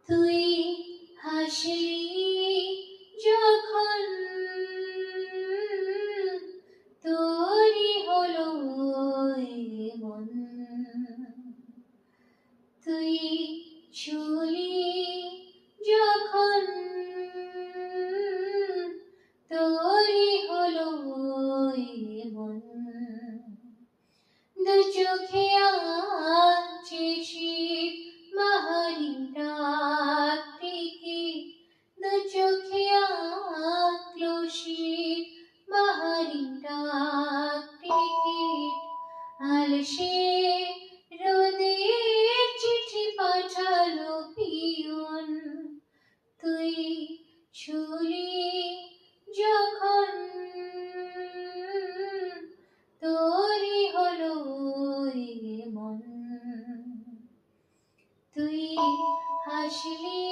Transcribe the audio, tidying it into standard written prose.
তুই হাসলি যখন তোরই হলো এ মন, তুই ছুলি যখন তোরই হলো এ মন, দু চোখে আছে শীত বাহারি ডাক টিকিট, দু চোখে আঁকলো শীত বাহারি ডাক টিকিট, আলসে রোদের চিঠি পাঠালো পিয়ন, তুই ছুলি যখন তোরই হলো এ মন, তুই হাসলি